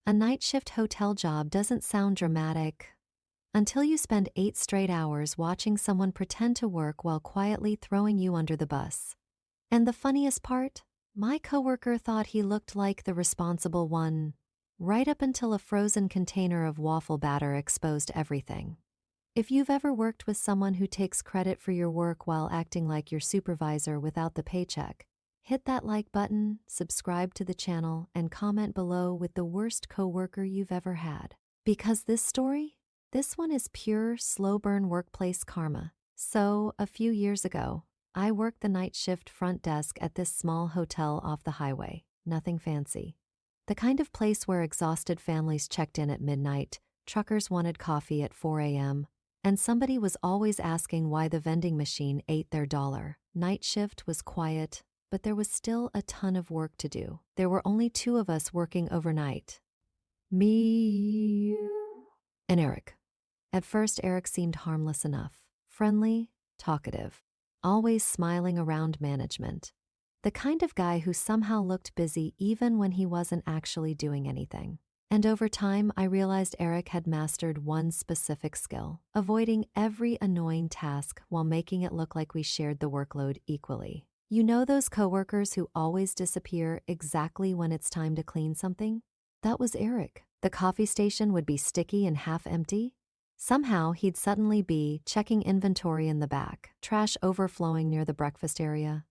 A night shift hotel job doesn't sound dramatic until you spend 8 straight hours watching someone pretend to work while quietly throwing you under the bus. And the funniest part? My coworker thought he looked like the responsible one, right up until a frozen container of waffle batter exposed everything. If you've ever worked with someone who takes credit for your work while acting like your supervisor without the paycheck, hit that like button, subscribe to the channel, and comment below with the worst coworker you've ever had. Because this one is pure, slow burn workplace karma. So, a few years ago, I worked the night shift front desk at this small hotel off the highway. Nothing fancy. The kind of place where exhausted families checked in at midnight, truckers wanted coffee at 4 a.m., and somebody was always asking why the vending machine ate their dollar. Night shift was quiet, but there was still a ton of work to do. There were only 2 of us working overnight. Me and Eric. At first, Eric seemed harmless enough. Friendly, talkative, always smiling around management. The kind of guy who somehow looked busy even when he wasn't actually doing anything. And over time, I realized Eric had mastered one specific skill: avoiding every annoying task while making it look like we shared the workload equally. You know those coworkers who always disappear exactly when it's time to clean something? That was Eric. The coffee station would be sticky and half empty. Somehow, he'd suddenly be checking inventory in the back, trash overflowing near the breakfast area.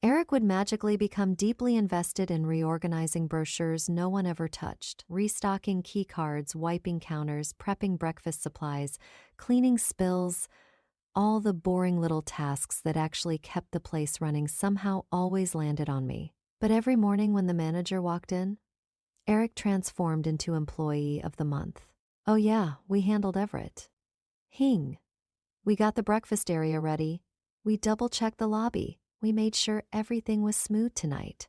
Eric would magically become deeply invested in reorganizing brochures no one ever touched, restocking key cards, wiping counters, prepping breakfast supplies, cleaning spills. All the boring little tasks that actually kept the place running somehow always landed on me. But every morning when the manager walked in, Eric transformed into Employee of the Month. Oh yeah, we handled Everett. Hing. We got the breakfast area ready. We double-checked the lobby. We made sure everything was smooth tonight.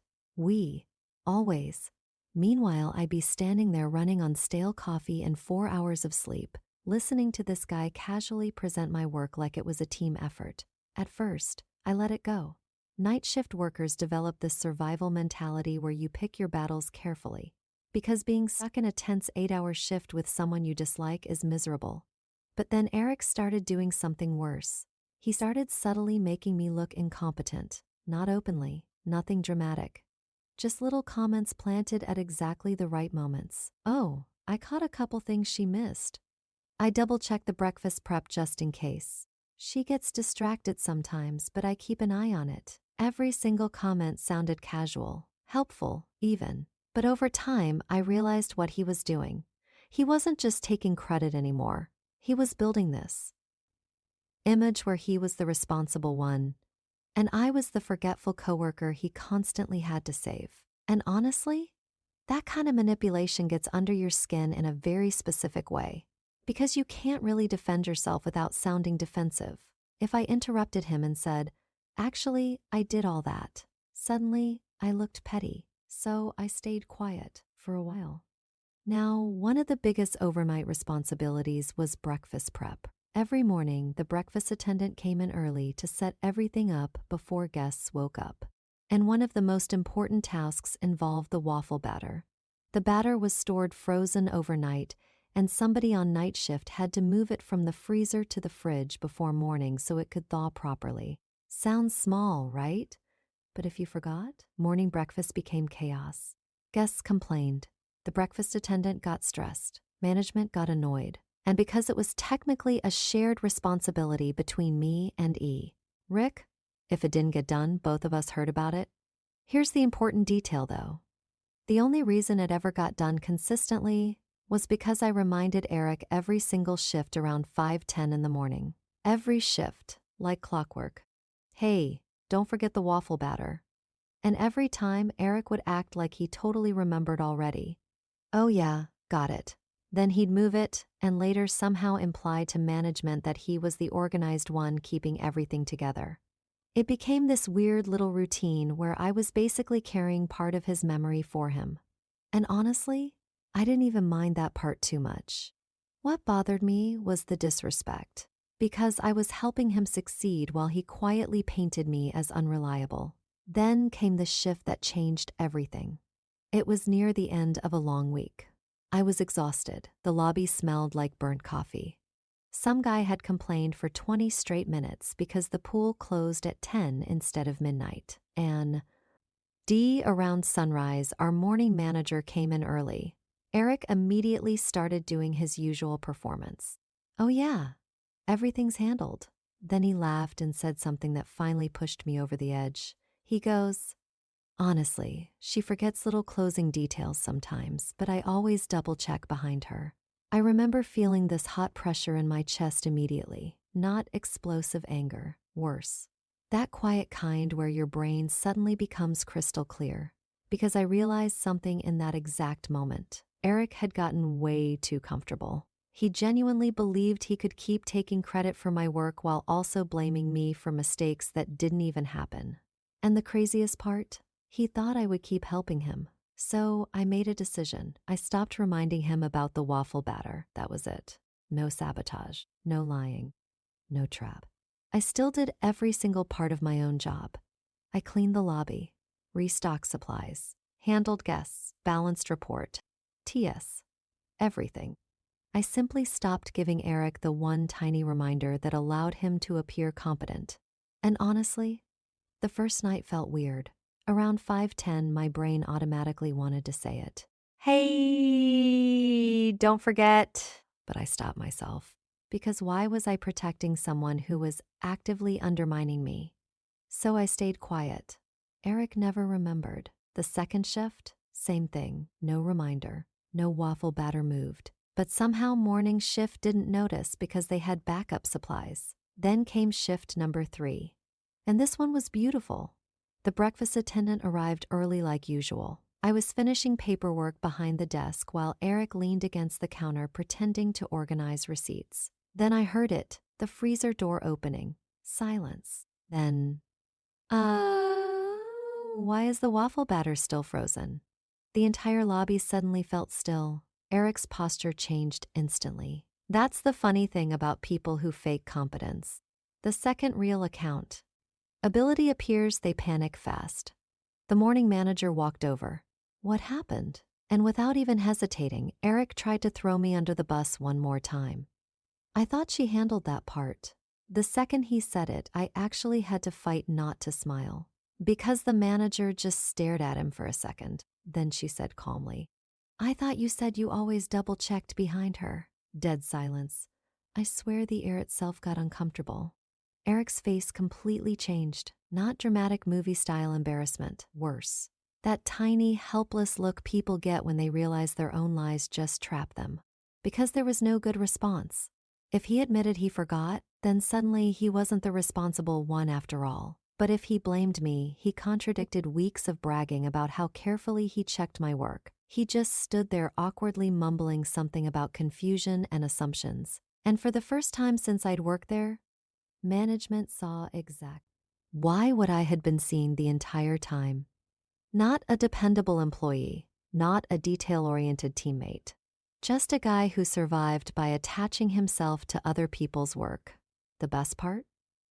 Always. Meanwhile, I'd be standing there running on stale coffee and 4 hours of sleep, listening to this guy casually present my work like it was a team effort. At first, I let it go. Night shift workers develop this survival mentality where you pick your battles carefully, because being stuck in a tense 8-hour shift with someone you dislike is miserable. But then Eric started doing something worse. He started subtly making me look incompetent. Not openly, nothing dramatic. Just little comments planted at exactly the right moments. Oh, I caught a couple things she missed. I double-check the breakfast prep just in case. She gets distracted sometimes, but I keep an eye on it. Every single comment sounded casual, helpful, even. But over time, I realized what he was doing. He wasn't just taking credit anymore. He was building this image where he was the responsible one, and I was the forgetful coworker he constantly had to save. And honestly, that kind of manipulation gets under your skin in a very specific way, because you can't really defend yourself without sounding defensive. If I interrupted him and said, "Actually, I did all that," suddenly I looked petty, so I stayed quiet for a while. Now, one of the biggest overnight responsibilities was breakfast prep. Every morning, the breakfast attendant came in early to set everything up before guests woke up. And one of the most important tasks involved the waffle batter. The batter was stored frozen overnight, and somebody on night shift had to move it from the freezer to the fridge before morning so it could thaw properly. Sounds small, right? But if you forgot, morning breakfast became chaos. Guests complained. The breakfast attendant got stressed. Management got annoyed. And because it was technically a shared responsibility between me and Rick, if it didn't get done, both of us heard about it. Here's the important detail, though. The only reason it ever got done consistently was because I reminded Eric every single shift around 5:10 in the morning. Every shift, like clockwork. Hey, don't forget the waffle batter. And every time, Eric would act like he totally remembered already. Oh yeah, got it. Then he'd move it, and later somehow imply to management that he was the organized one keeping everything together. It became this weird little routine where I was basically carrying part of his memory for him. And honestly, I didn't even mind that part too much. What bothered me was the disrespect, because I was helping him succeed while he quietly painted me as unreliable. Then came the shift that changed everything. It was near the end of a long week. I was exhausted. The lobby smelled like burnt coffee. Some guy had complained for 20 straight minutes because the pool closed at 10 instead of midnight. And around sunrise, our morning manager came in early. Eric immediately started doing his usual performance. "Oh yeah, everything's handled." Then he laughed and said something that finally pushed me over the edge. He goes, "Honestly, she forgets little closing details sometimes, but I always double check behind her." I remember feeling this hot pressure in my chest immediately, not explosive anger, worse. That quiet kind where your brain suddenly becomes crystal clear. Because I realized something in that exact moment. Eric had gotten way too comfortable. He genuinely believed he could keep taking credit for my work while also blaming me for mistakes that didn't even happen. And the craziest part? He thought I would keep helping him. So I made a decision. I stopped reminding him about the waffle batter. That was it. No sabotage, no lying, no trap. I still did every single part of my own job. I cleaned the lobby, restocked supplies, handled guests, balanced report, TS, everything. I simply stopped giving Eric the one tiny reminder that allowed him to appear competent. And honestly, the first night felt weird. Around 5:10, my brain automatically wanted to say it. "Hey, don't forget." But I stopped myself. Because why was I protecting someone who was actively undermining me? So I stayed quiet. Eric never remembered. The second shift, same thing. No reminder. No waffle batter moved. But somehow morning shift didn't notice because they had backup supplies. Then came shift number 3. And this one was beautiful. The breakfast attendant arrived early like usual. I was finishing paperwork behind the desk while Eric leaned against the counter pretending to organize receipts. Then I heard it, the freezer door opening. Silence. Then, why is the waffle batter still frozen? The entire lobby suddenly felt still. Eric's posture changed instantly. That's the funny thing about people who fake competence. The second real account. Ability appears, they panic fast. The morning manager walked over. "What happened?" And without even hesitating, Eric tried to throw me under the bus one more time. I thought she handled that part. The second he said it, I actually had to fight not to smile. Because the manager just stared at him for a second. Then she said calmly, "I thought you said you always double-checked behind her." Dead silence. I swear the air itself got uncomfortable. Eric's face completely changed. Not dramatic movie-style embarrassment. Worse. That tiny, helpless look people get when they realize their own lies just trap them. Because there was no good response. If he admitted he forgot, then suddenly he wasn't the responsible one after all. But if he blamed me, he contradicted weeks of bragging about how carefully he checked my work. He just stood there awkwardly mumbling something about confusion and assumptions. And for the first time since I'd worked there, management saw why what I had been seeing the entire time. Not a dependable employee, not a detail-oriented teammate. Just a guy who survived by attaching himself to other people's work. The best part?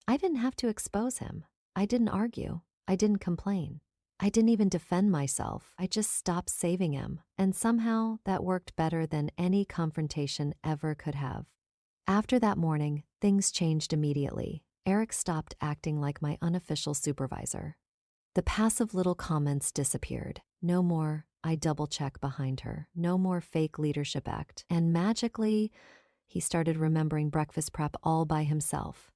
I didn't have to expose him. I didn't argue. I didn't complain. I didn't even defend myself. I just stopped saving him. And somehow that worked better than any confrontation ever could have. After that morning, things changed immediately. Eric stopped acting like my unofficial supervisor. The passive little comments disappeared. No more, I double-check behind her. No more fake leadership act. And magically, he started remembering breakfast prep all by himself.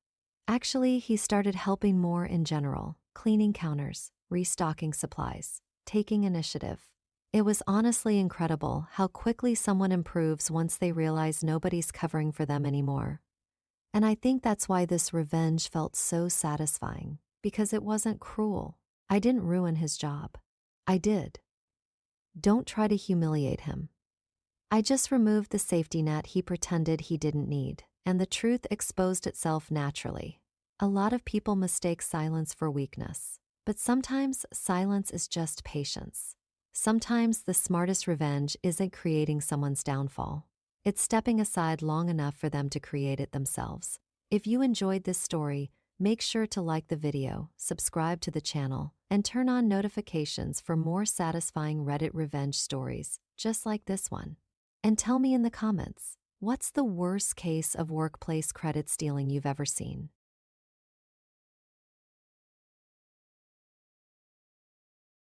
Actually, he started helping more in general, cleaning counters, restocking supplies, taking initiative. It was honestly incredible how quickly someone improves once they realize nobody's covering for them anymore. And I think that's why this revenge felt so satisfying, because it wasn't cruel. I didn't ruin his job. I did. Don't try to humiliate him. I just removed the safety net he pretended he didn't need, and the truth exposed itself naturally. A lot of people mistake silence for weakness, but sometimes silence is just patience. Sometimes the smartest revenge isn't creating someone's downfall. It's stepping aside long enough for them to create it themselves. If you enjoyed this story, make sure to like the video, subscribe to the channel, and turn on notifications for more satisfying Reddit revenge stories, just like this one. And tell me in the comments, what's the worst case of workplace credit stealing you've ever seen?